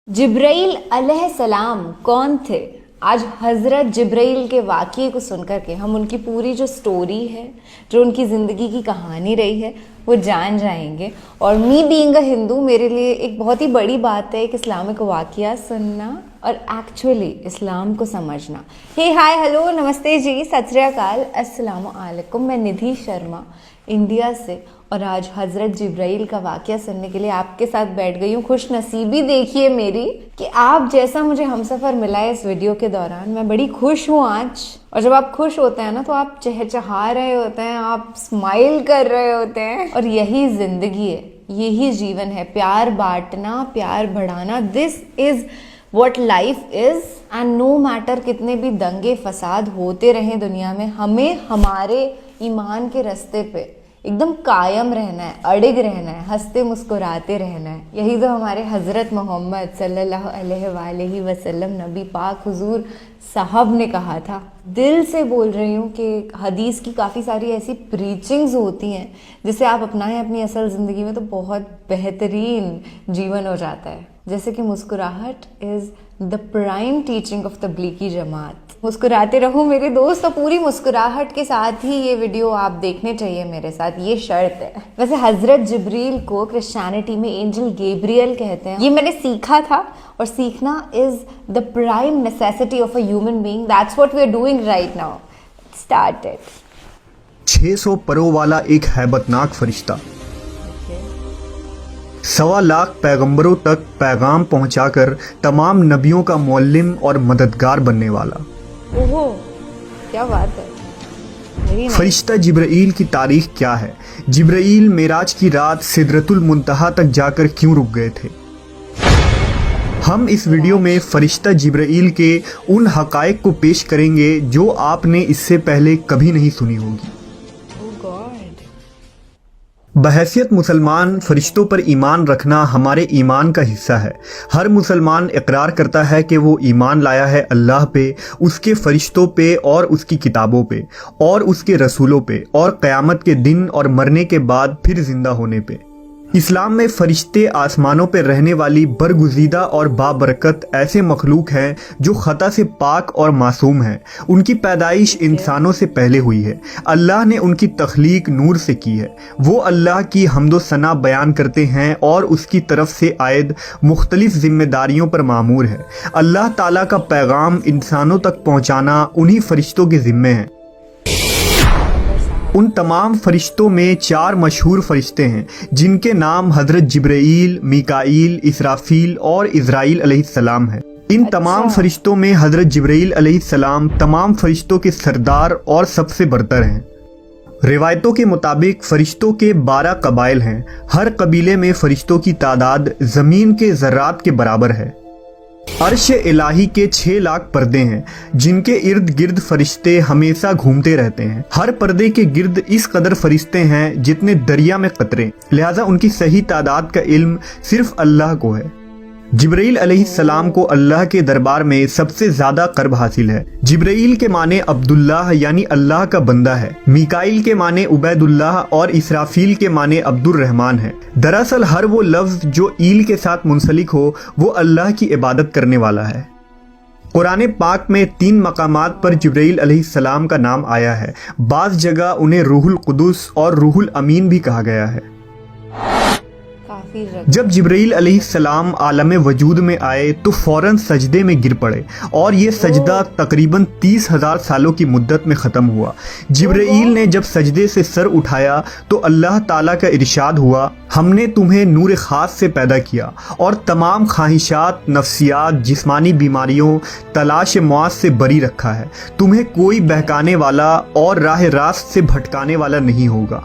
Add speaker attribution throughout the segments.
Speaker 1: जिब्राइल अलैहिस्सलाम कौन थे? आज हज़रत जिब्राइल के वाक़ये को सुनकर के हम उनकी पूरी जो स्टोरी है, जो उनकी ज़िंदगी की कहानी रही है, वो जान जाएंगे। और मी बीइंग अ हिंदू, मेरे लिए एक बहुत ही बड़ी बात है एक इस्लामिक वाक़या सुनना और एक्चुअली इस्लाम को समझना। हे हाय हेलो नमस्ते जी, सत श्री अकाल, अस्सलामु अलैकुम। मैं निधि शर्मा इंडिया से, और आज हज़रत जिब्राइल का वाक़या सुनने के लिए आपके साथ बैठ गई हूँ। खुश नसीबी देखिए मेरी कि आप जैसा मुझे हमसफ़र मिला है इस वीडियो के दौरान। मैं बड़ी खुश हूँ आज। और जब आप खुश होते हैं ना, तो आप चहचहा रहे होते हैं, आप स्माइल कर रहे होते हैं। और यही ज़िंदगी है, यही जीवन है, प्यार बांटना, प्यार बढ़ाना। This is what life is. And no matter कितने भी दंगे फसाद होते रहें दुनिया में, हमें हमारे ईमान के रास्ते पे एकदम कायम रहना है, अडिग रहना है, हंसते मुस्कुराते रहना है। यही तो हमारे हज़रत मोहम्मद सल्लल्लाहु अलैहि वसल्लम नबी पाक हुजूर साहब ने कहा था। दिल से बोल रही हूँ कि हदीस की काफ़ी सारी ऐसी प्रीचिंग्स होती हैं जिसे आप अपनाएं अपनी असल ज़िंदगी में, तो बहुत बेहतरीन जीवन हो जाता है। जैसे कि मुस्कुराहट is the prime teaching of Tablighi Jamaat. मुस्कुराते रहो मेरे दोस्त, और पूरी मुस्कुराहट के साथ ही ये वीडियो आप देखने चाहिए मेरे साथ, ये शर्त है। वैसे हज़रत जिब्रील को क्रिश्चियनिटी में एंजल गैब्रियल कहते हैं। ये मैंने सीखा था, और सीखना is the prime necessity of a human being. That's what we are doing right now. Started.
Speaker 2: 600 परों वाला एक हैबतनाक फरिश्ता, 1.25 लाख पैगंबरों तक पैगाम पहुंचाकर तमाम नबियों का मुअल्लिम और मददगार बनने वाला।
Speaker 1: ओहो, क्या बात है।
Speaker 2: फरिश्ता जिब्राइल की तारीख क्या है? जिब्राइल मेराज की रात सिदरतुल मुंतहा तक जाकर क्यों रुक गए थे? हम इस वीडियो में फरिश्ता जिब्राइल के उन हकायक को पेश करेंगे जो आपने इससे पहले कभी नहीं सुनी होगी। बहैसियत मुसलमान, फरिश्तों पर ईमान रखना हमारे ईमान का हिस्सा है। हर मुसलमान इकरार करता है कि वो ईमान लाया है अल्लाह पे, उसके फरिश्तों पे, और उसकी किताबों पे, और उसके रसूलों पे, और क़यामत के दिन और मरने के बाद फिर जिंदा होने पे। इस्लाम में फरिश्ते आसमानों पर रहने वाली बरगुज़ीदा और बाबरकत ऐसे मखलूक हैं जो ख़ता से पाक और मासूम हैं। उनकी पैदाइश इंसानों से पहले हुई है। अल्लाह ने उनकी तख्लीक नूर से की है। वो अल्लाह की हम्दो सना बयान करते हैं और उसकी तरफ से आयद मुख्तलिफ जिम्मेदारियों पर मामूर है। अल्लाह ताला का पैगाम इंसानों तक पहुँचाना उन्हीं फरिश्तों के ज़िम्मे है। उन तमाम फरिश्तों में 4 मशहूर फरिश्ते हैं जिनके नाम हज़रत जिब्राइल, मीकाईल, इसराफील और इज़राइल अलैहिस्सलाम है। इन तमाम फरिश्तों में हज़रत जिब्राइल अलैहिस्सलाम तमाम फरिश्तों के सरदार और सबसे बरतर हैं। रिवायतों के मुताबिक फरिश्तों के 12 कबाइल हैं। हर कबीले में फरिश्तों की तादाद ज़मीन के ज़र्रात के बराबर है। अर्श इलाही के 6 लाख पर्दे हैं जिनके इर्द गिर्द फरिश्ते हमेशा घूमते रहते हैं। हर पर्दे के गिर्द इस कदर फरिश्ते हैं जितने दरिया में कतरे, लिहाजा उनकी सही तादाद का इल्म सिर्फ अल्लाह को है। जिब्राइल अलैहिस्सलाम को अल्लाह के दरबार में सबसे ज्यादा कर्ब हासिल है। जिब्राइल के माने अब्दुल्लाह यानी अल्लाह का बंदा है। मीकाईल के माने उबैदुल्लाह और इसराफील के माने अब्दुर रहमान है। दरअसल हर वो लफ्ज जो ईल के साथ मुंसलिक हो वो अल्लाह की इबादत करने वाला है। कुरान पाक में 3 मकामात पर जिब्राइल अलैहिस्सलाम का नाम आया है। बाज़ जगह उन्हें रूहुल कुदुस और रूहुल अमीन भी कहा गया है। जब जिब्राइल अलैहिस्सलाम आलम वजूद में आए तो फौरन सजदे में गिर पड़े, और ये सजदा तकरीबन 30,000 सालों की मुद्दत में ख़त्म हुआ। जिब्राइल ने जब सजदे से सर उठाया तो अल्लाह ताला का इरशाद हुआ, हमने तुम्हें नूर ख़ास से पैदा किया और तमाम ख्वाहिशात, नफ्सियात, जिस्मानी बीमारियों, तलाश मौत से बरी रखा है। तुम्हें कोई बहकाने वाला और राह रास्त से भटकाने वाला नहीं होगा।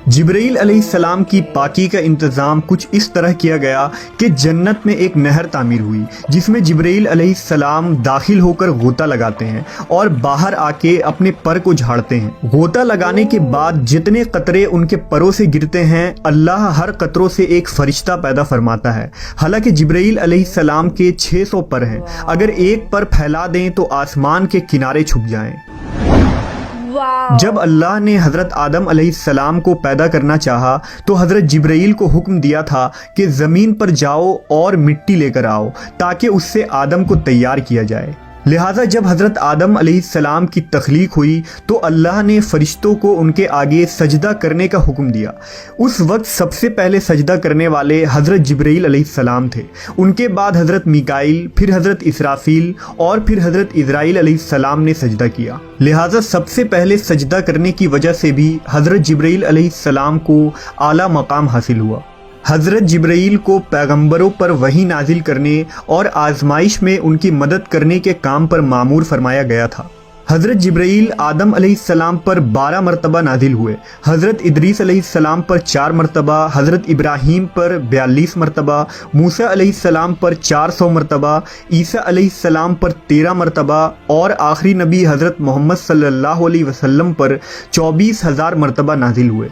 Speaker 2: जिब्राइल अलैहिस्सलाम की पाकी का इंतज़ाम कुछ इस तरह किया गया कि जन्नत में एक नहर तामीर हुई जिसमें जिब्राइल अलैहिस्सलाम दाखिल होकर गोता लगाते हैं और बाहर आके अपने पर को झाड़ते हैं। गोता लगाने के बाद जितने कतरे उनके परों से गिरते हैं, अल्लाह हर कतरों से एक फरिश्ता पैदा फरमाता है। हालांकि जिब्राइल अलैहिस्सलाम के 600 पर हैं। अगर एक पर फैला दें तो आसमान के किनारे छुप जाएं।
Speaker 1: واو.
Speaker 2: جب اللہ نے حضرت آدم علیہ السلام کو پیدا کرنا چاہا تو حضرت جبرائیل کو حکم دیا تھا کہ زمین پر جاؤ اور مٹی لے کر آؤ تاکہ اس سے آدم کو تیار کیا جائے. لہٰذا جب حضرت آدم علیہ السلام کی تخلیق ہوئی تو اللہ نے فرشتوں کو ان کے آگے سجدہ کرنے کا حکم دیا. اس وقت سب سے پہلے سجدہ کرنے والے حضرت جبرائیل علیہ السلام تھے. ان کے بعد حضرت میکائیل، پھر حضرت اسرافیل اور پھر حضرت عزرائیل علیہ السلام نے سجدہ کیا. لہٰذا سب سے پہلے سجدہ کرنے کی وجہ سے بھی حضرت جبرائیل علیہ السلام کو اعلیٰ مقام حاصل ہوا. حضرت جبرائیل کو پیغمبروں پر وحی نازل کرنے اور آزمائش میں ان کی مدد کرنے کے کام پر مامور فرمایا گیا تھا. حضرت جبرائیل آدم علیہ السلام پر 12 مرتبہ نازل ہوئے، حضرت ادریس علیہ السلام پر 4 مرتبہ، حضرت ابراہیم پر 42 مرتبہ، موسیٰ علیہ السلام پر 400 مرتبہ، عیسیٰ علیہ السلام پر 13 مرتبہ اور آخری نبی حضرت محمد صلی اللہ علیہ وسلم پر 24,000 مرتبہ نازل ہوئے.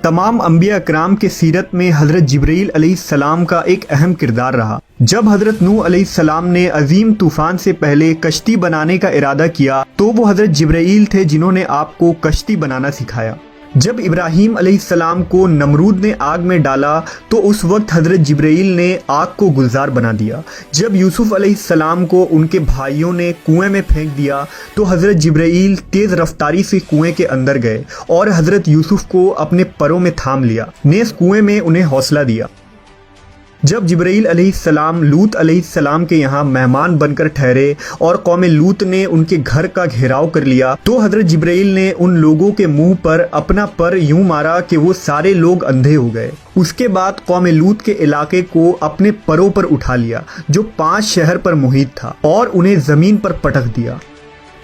Speaker 2: تمام انبیاء اکرام کے سیرت میں حضرت جبرائیل علیہ السلام کا ایک اہم کردار رہا. جب حضرت نوح علیہ السلام نے عظیم طوفان سے پہلے کشتی بنانے کا ارادہ کیا تو وہ حضرت جبرائیل تھے جنہوں نے آپ کو کشتی بنانا سکھایا. جب ابراہیم علیہ السلام کو نمرود نے آگ میں ڈالا تو اس وقت حضرت جبرائیل نے آگ کو گلزار بنا دیا. جب یوسف علیہ السلام کو ان کے بھائیوں نے کنویں میں پھینک دیا تو حضرت جبرائیل تیز رفتاری سے کنویں کے اندر گئے اور حضرت یوسف کو اپنے پروں میں تھام لیا، نیز کنویں میں انہیں حوصلہ دیا. جب جبرائیل علیہ السلام لوط علیہ السلام کے یہاں مہمان بن کر ٹھہرے اور قوم لوط نے ان کے گھر کا گھیراؤ کر لیا تو حضرت جبرائیل نے ان لوگوں کے منہ پر اپنا پر یوں مارا کہ وہ سارے لوگ اندھے ہو گئے. اس کے بعد قوم لوط کے علاقے کو اپنے پروں پر اٹھا لیا جو 5 شہر پر محیط تھا اور انہیں زمین پر پٹک دیا.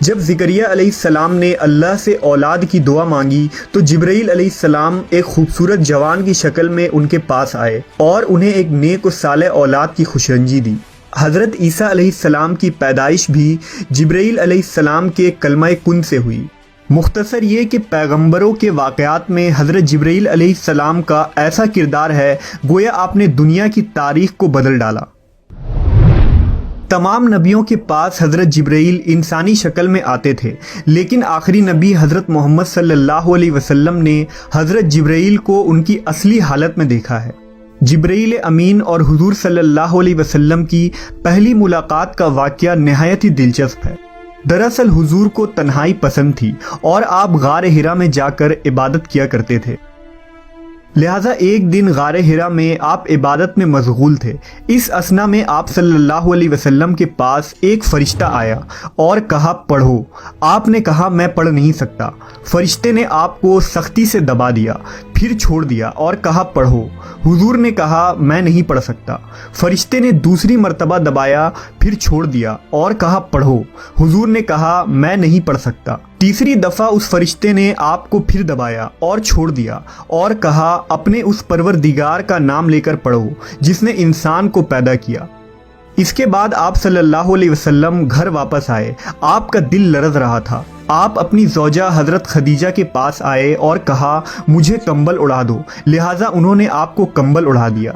Speaker 2: جب زکریا علیہ السلام نے اللہ سے اولاد کی دعا مانگی تو جبرائیل علیہ السلام ایک خوبصورت جوان کی شکل میں ان کے پاس آئے اور انہیں ایک نیک و صالح اولاد کی خوشرنجی دی. حضرت عیسیٰ علیہ السلام کی پیدائش بھی جبرائیل علیہ السلام کے کلمہ کن سے ہوئی. مختصر یہ کہ پیغمبروں کے واقعات میں حضرت جبرائیل علیہ السلام کا ایسا کردار ہے گویا آپ نے دنیا کی تاریخ کو بدل ڈالا. تمام نبیوں کے پاس حضرت جبرائیل انسانی شکل میں آتے تھے، لیکن آخری نبی حضرت محمد صلی اللہ علیہ وسلم نے حضرت جبرائیل کو ان کی اصلی حالت میں دیکھا ہے. جبرائیل امین اور حضور صلی اللہ علیہ وسلم کی پہلی ملاقات کا واقعہ نہایت ہی دلچسپ ہے. دراصل حضور کو تنہائی پسند تھی اور آپ غار حرا میں جا کر عبادت کیا کرتے تھے. لہٰذا ایک دن غار حرا میں آپ عبادت میں مشغول تھے. اس اثنا میں آپ صلی اللہ علیہ وسلم کے پاس ایک فرشتہ آیا اور کہا پڑھو. آپ نے کہا میں پڑھ نہیں سکتا. فرشتے نے آپ کو سختی سے دبا دیا، پھر چھوڑ دیا اور کہا پڑھو. حضور نے کہا میں نہیں پڑھ سکتا. فرشتے نے دوسری مرتبہ دبایا، پھر چھوڑ دیا اور کہا پڑھو. حضور نے کہا میں نہیں پڑھ سکتا. تیسری دفعہ اس فرشتے نے آپ کو پھر دبایا اور چھوڑ دیا اور کہا اپنے اس پروردگار کا نام لے کر پڑھو جس نے انسان کو پیدا کیا. اس کے بعد آپ صلی اللہ علیہ وسلم گھر واپس آئے. آپ کا دل لرز رہا تھا. آپ اپنی زوجہ حضرت خدیجہ کے پاس آئے اور کہا مجھے کمبل اڑا دو. لہٰذا انہوں نے آپ کو کمبل اڑا دیا.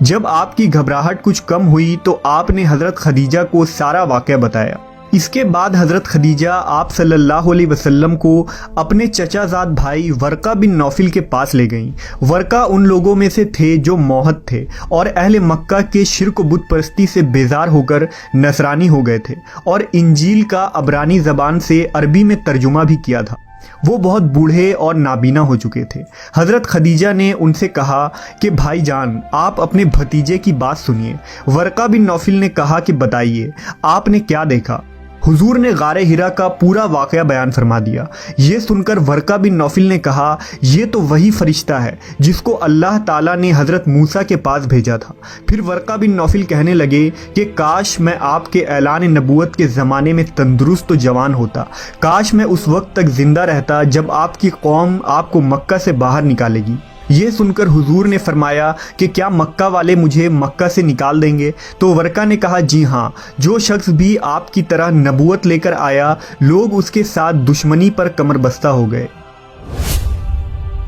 Speaker 2: جب آپ کی گھبراہٹ کچھ کم ہوئی تو آپ نے حضرت خدیجہ کو سارا واقعہ بتایا. اس کے بعد حضرت خدیجہ آپ صلی اللہ علیہ وسلم کو اپنے چچا زاد بھائی ورقہ بن نوفل کے پاس لے گئیں. ورقہ ان لوگوں میں سے تھے جو موحد تھے اور اہل مکہ کے شرک و بت پرستی سے بیزار ہو کر نصرانی ہو گئے تھے اور انجیل کا عبرانی زبان سے عربی میں ترجمہ بھی کیا تھا. وہ بہت بوڑھے اور نابینا ہو چکے تھے. حضرت خدیجہ نے ان سے کہا کہ بھائی جان آپ اپنے بھتیجے کی بات سنیے. ورقہ بن نوفل نے کہا کہ بتائیے آپ نے کیا دیکھا. حضور نے غار حرا کا پورا واقعہ بیان فرما دیا. یہ سن کر ورقہ بن نوفل نے کہا یہ تو وہی فرشتہ ہے جس کو اللہ تعالیٰ نے حضرت موسیٰ کے پاس بھیجا تھا. پھر ورقہ بن نوفل کہنے لگے کہ کاش میں آپ کے اعلان نبوت کے زمانے میں تندرست و جوان ہوتا. کاش میں اس وقت تک زندہ رہتا جب آپ کی قوم آپ کو مکہ سے باہر نکالے گی. یہ سن کر حضور نے فرمایا کہ کیا مکہ والے مجھے مکہ سے نکال دیں گے؟ تو ورقہ نے کہا جی ہاں، جو شخص بھی آپ کی طرح نبوت لے کر آیا لوگ اس کے ساتھ دشمنی پر کمر بستہ ہو گئے.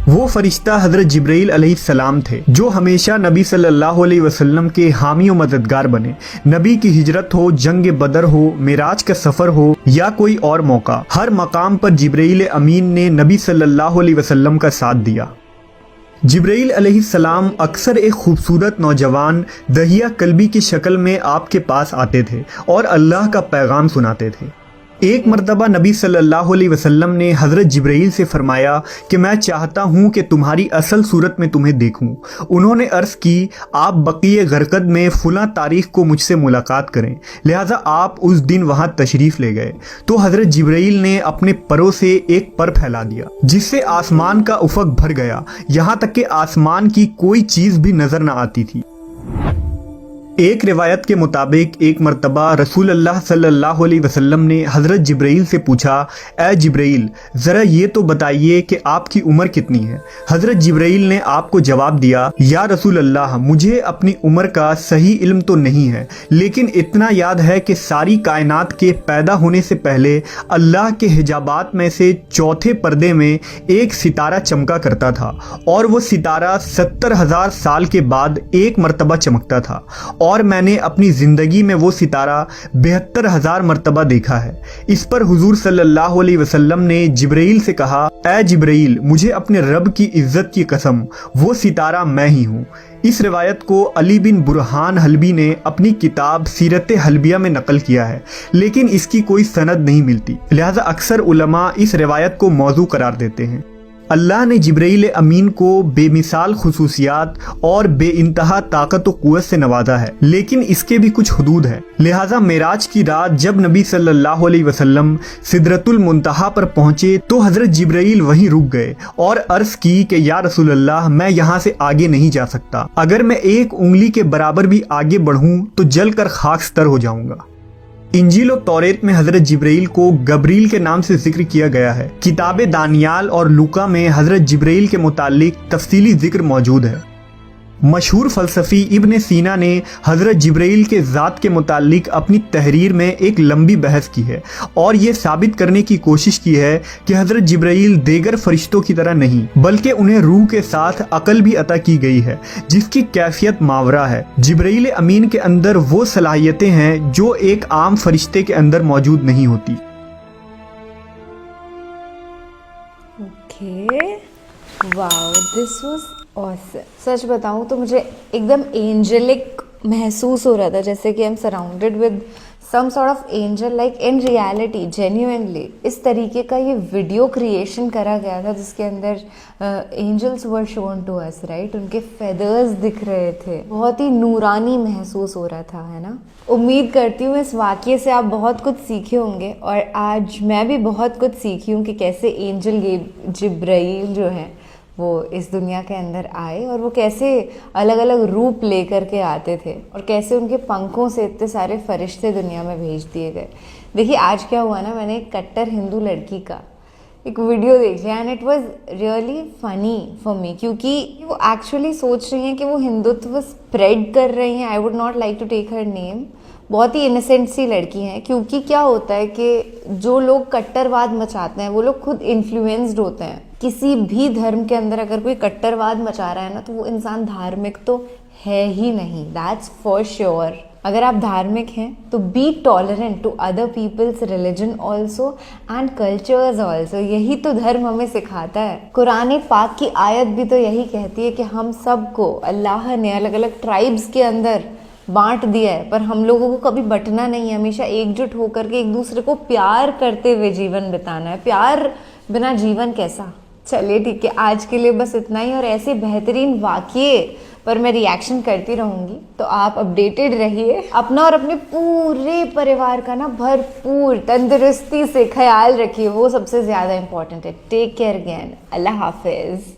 Speaker 2: वो फरिश्ता हजरत जिब्राइल अलैहिस्सलाम थे जो हमेशा नबी सल्लल्लाहु अलैहि वसल्लम के हामी और मददगार बने। नबी की हिजरत हो, जंग बदर हो, मेराज का सफर हो या कोई और मौका, हर मकाम पर जिब्राइल अमीन ने नबी सल्लल्लाहु अलैहि वसल्लम का साथ दिया। जिब्राइल अलैहिस्सलाम अक्सर एक खूबसूरत नौजवान दहिया कल्बी की शक्ल में आपके पास आते थे और अल्लाह का पैगाम सुनाते थे। एक मर्तबा नबी सल्लल्लाहु अलैहि वसल्लम ने हज़रत जिब्राइल से फरमाया कि मैं चाहता हूँ कि तुम्हारी असल सूरत में तुम्हें देखूँ। उन्होंने अर्ज़ की, आप बक़ीए गरकद में फ़ुला तारीख़ को मुझसे मुलाकात करें, लिहाजा आप उस दिन वहाँ तशरीफ़ ले गए। तो हज़रत जिब्राइल ने अपने परों से एक पर फैला दिया जिससे आसमान का उफ़क़ भर गया, यहाँ तक कि आसमान की कोई चीज़ भी नज़र न आती थी। एक रिवायत के मुताबिक एक मर्तबा रसूल अल्लाह सल्लल्लाहु अलैहि वसल्लम ने हज़रत जिब्राइल से पूछा, ए जिब्राइल, ज़रा ये तो बताइए कि आपकी उम्र कितनी है। हज़रत जिब्राइल ने आपको जवाब दिया, या रसूल अल्लाह, मुझे अपनी उम्र का सही इल्म तो नहीं है, लेकिन इतना याद है कि सारी कायनात के पैदा होने से पहले अल्लाह के हिजाबात में से चौथे पर्दे में एक सितारा चमका करता था और वो सितारा 70,000 साल के बाद एक मर्तबा चमकता था, और मैंने अपनी ज़िंदगी में वो सितारा 72,000 मर्तबा देखा है। इस पर हुजूर सल्लल्लाहु अलैहि वसल्लम ने जिब्राइल से कहा, ए जिब्राइल, मुझे अपने रब की इज़्ज़त की कसम, वो सितारा मैं ही हूँ। इस रिवायत को अली बिन बुरहान हलबी ने अपनी किताब सीरत हलबिया में नकल किया है, लेकिन इसकी कोई सनद नहीं मिलती, लिहाजा अक्सर उलमा इस रिवायत को मौजू करार देते हैं। अल्लाह ने जिब्राइल अमीन को बेमिसाल खुसूसियात और बेइंतहा ताकत व क़ुव्वत से नवाजा है, लेकिन इसके भी कुछ हदूद है। लिहाजा मेराज की रात जब नबी सल्लल्लाहु अलैहि वसल्लम सिदरतुल मुंतहा पर पहुंचे तो हज़रत जिब्राइल वहीं रुक गए और अर्ज़ की कि या रसूल अल्लाह, मैं यहाँ से आगे नहीं जा सकता। अगर मैं एक उंगली के बराबर भी आगे बढ़ूँ तो जल कर खाकस्तर हो जाऊँगा। इंजील और तौरेत में हज़रत जिब्राइल को गब्रील के नाम से जिक्र किया गया है। किताब दानियाल और लूका में हज़रत जिब्राइल के मुतालिक तफसीली जिक्र मौजूद है। मशहूर फ़लसफ़ी इब्न सीना ने हज़रत जिब्राइल के ज़ात के मुतालिक अपनी तहरीर में एक लंबी बहस की है और ये साबित करने की कोशिश की है कि हज़रत जिब्राइल देगर फरिश्तों की तरह नहीं, बल्कि उन्हें रूह के साथ अकल भी अता की गई है जिसकी कैफियत मावरा है। जिब्राइल अमीन के अंदर वो सलाहियतें हैं जो एक आम फरिश्ते के अंदर मौजूद नहीं होती।
Speaker 1: Wow, this was awesome. सच बताऊं तो मुझे एकदम एंजेलिक महसूस हो रहा था, जैसे कि I am surrounded with some sort of angel, like in reality, genuinely इस तरीके का ये वीडियो क्रिएशन करा गया था जिसके अंदर angels were shown to us, right. उनके फेदर्स दिख रहे थे, बहुत ही नूरानी महसूस हो रहा था, है ना। उम्मीद करती हूँ इस वाक़ये से आप बहुत कुछ सीखे होंगे और आज मैं भी बहुत कुछ सीखी हूँ कि कैसे एंजल जिब्राइल जो है वो इस दुनिया के अंदर आए और वो कैसे अलग अलग रूप लेकर के आते थे और कैसे उनके पंखों से इतने सारे फरिश्ते दुनिया में भेज दिए गए। देखिए आज क्या हुआ ना, मैंने एक कट्टर हिंदू लड़की का एक वीडियो देख लिया and it was really funny for me, क्योंकि वो एक्चुअली सोच रही हैं कि वो हिंदुत्व स्प्रेड कर रही हैं। I would not like to take her name. बहुत ही इनोसेंट सी लड़की हैं, क्योंकि क्या होता है कि जो लोग कट्टरवाद मचाते हैं वो लोग खुद इन्फ्लुएंस्ड होते हैं। किसी भी धर्म के अंदर अगर कोई कट्टरवाद मचा रहा है ना, तो वो इंसान धार्मिक तो है ही नहीं, दैट्स फॉर श्योर। अगर आप धार्मिक हैं तो be tolerant to other people's religion also and cultures also. यही तो धर्म हमें सिखाता है। कुरान पाक की आयत भी तो यही कहती है कि हम सबको अल्लाह ने अलग अलग ट्राइब्स के अंदर बांट दिया है, पर हम लोगों को कभी बंटना नहीं है, हमेशा एकजुट होकर के एक दूसरे को प्यार करते हुए जीवन बिताना है। प्यार बिना जीवन कैसा। चलिए ठीक है, आज के लिए बस इतना ही, और ऐसे बेहतरीन वाक़ये पर मैं रिएक्शन करती रहूँगी, तो आप अपडेटेड रहिए। अपना और अपने पूरे परिवार का ना भरपूर तंदुरुस्ती से ख्याल रखिए, वो सबसे ज़्यादा इम्पॉर्टेंट है। टेक केयर अगेन, अल्लाह हाफिज़।